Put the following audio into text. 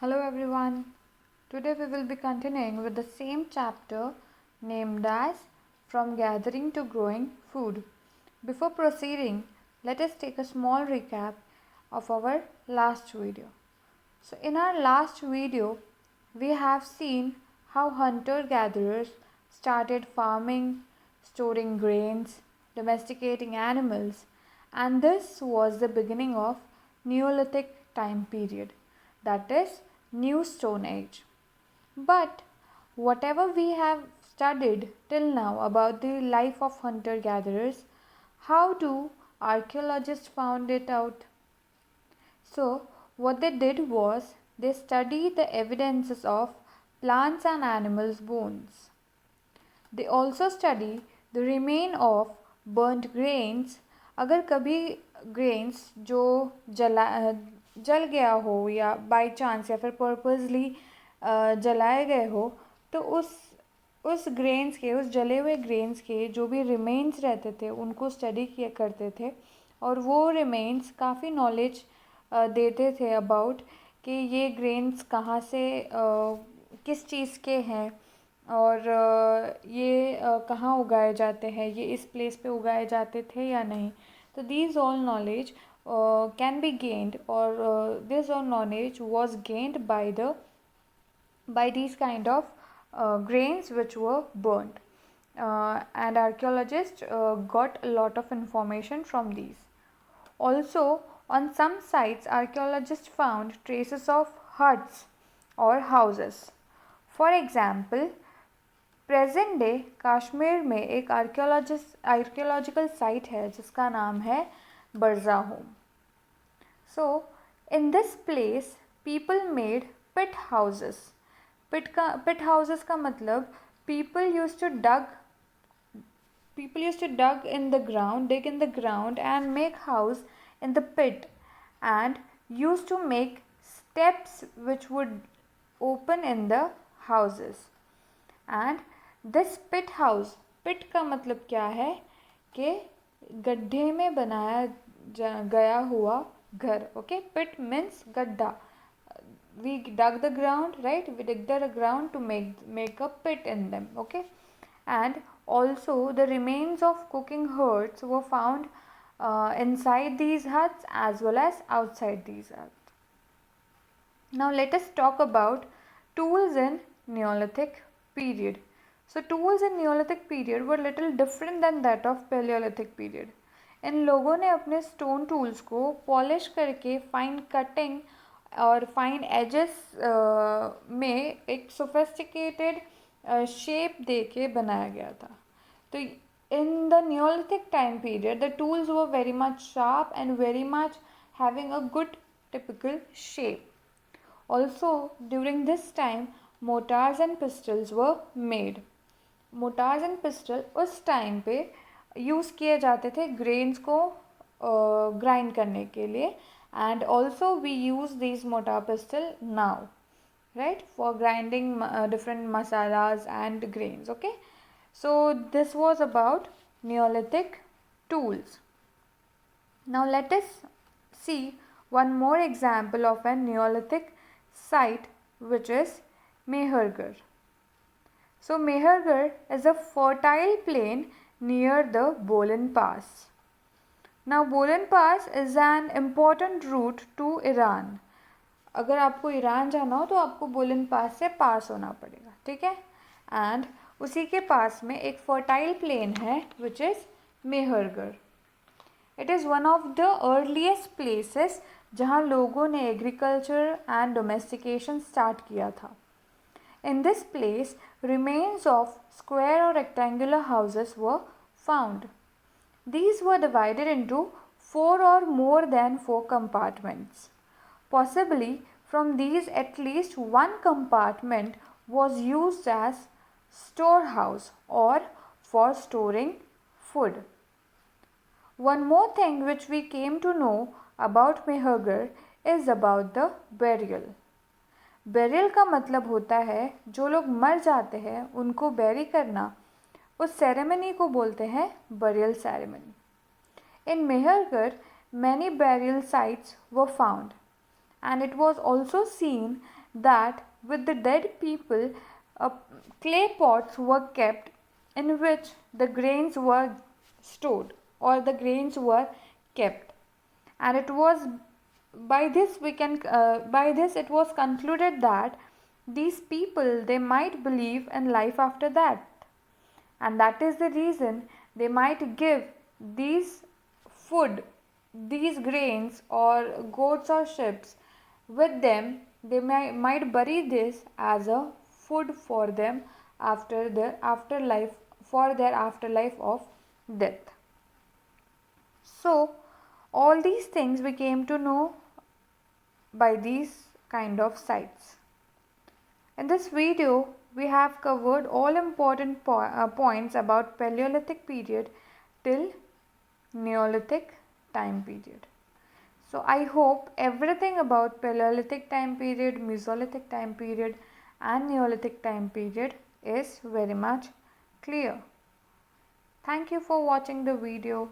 Hello everyone. Today we will be continuing with the same chapter named as From Gathering to Growing Food. Before proceeding, let us take a small recap of our last video. So in our last video, we have seen how hunter-gatherers started farming, storing grains, domesticating animals, and this was the beginning of Neolithic time period, that is New Stone Age. But whatever we have studied till now about the life of hunter gatherers, how do archaeologists found it out? So what they did was they studied the evidences of plants and animals' bones. They also study the remain of burnt grains. अगर कभी grains जो जल गया हो या by chance या फिर purposely जलाए गए हो, तो उस grains के, उस जले हुए grains के जो भी remains रहते थे उनको study किया करते थे, और वो remains काफ़ी knowledge देते थे about कि ये grains कहाँ से किस चीज़ के हैं और ये कहाँ उगाए जाते हैं, ये इस प्लेस पे उगाए जाते थे या नहीं. तो these all knowledge can be gained, or this all knowledge was gained by these kind of grains which were burnt, and archaeologists got a lot of information from these. Also, on some sites archaeologists found traces of huts or houses. For example, present day Kashmir में एक archaeological site है जिसका नाम है Burzahom. So in this place people made pit houses. Pit houses का मतलब people used to dug in the ground, dig in the ground and make house in the pit, and used to make steps which would open in the houses. And this pit house, pit का मतलब क्या है कि गड्ढे में बनाया गया हुआ घर. ओके, पिट मीन्स गड्ढा. We dug the ground, right, we dig the ground to make a pit in them. Okay, and also the remains of cooking hearths were found inside these huts as well as outside these huts. Now let us talk about tools in Neolithic period. So tools in Neolithic period were little different than that of Paleolithic period. इन लोगों ने अपने stone tools को polish करके fine cutting और fine edges में एक sophisticated shape दे के बनाया गया था. तो in the Neolithic time period the tools were very much sharp and very much having a good typical shape. Also during this time mortars and pistols were made. Mortars and pestle उस time पे use किए जाते थे grains को grind करने के लिए, and also we use this mortar pestle now, right, for grinding different masalas and grains. Okay, so this was about neolithic tools. Now let us see one more example of an neolithic site which is Mehrgarh. So Mehergarh is a fertile plain near the Bolan Pass. Now Bolan Pass is an important route to Iran. अगर आपको Iran जाना हो तो आपको बोलन पास से पास होना पड़ेगा, ठीक है. एंड उसी के पास में एक फर्टाइल प्लेन है विच is Mehrgarh. It is one of the earliest places जहाँ लोगों ने एग्रीकल्चर एंड डोमेस्टिकेशन स्टार्ट किया था. In this place, remains of square or rectangular houses were found. These were divided into 4 or more than 4 compartments. Possibly from these at least one compartment was used as storehouse or for storing food. One more thing which we came to know about Mehergarh is about the burial. Burial का मतलब होता है जो लोग मर जाते हैं उनको बैरी करना. उस सेरेमनी को बोलते हैं burial ceremony. In Mehrgarh many burial sites were found, and it was also seen that with the dead people, uh, clay pots were kept in which the grains were stored or the grains were kept, and it was by this it was concluded that these people they might believe in life after that, and that is the reason they might give these food, these grains or goats or sheep with them. They might bury this as a food for them after their afterlife, for their afterlife of death. So all these things we came to know by these kind of sites. In this video, we have covered all important points about Paleolithic period till Neolithic time period. So I hope everything about Paleolithic time period, Mesolithic time period and Neolithic time period is very much clear. Thank you for watching the video.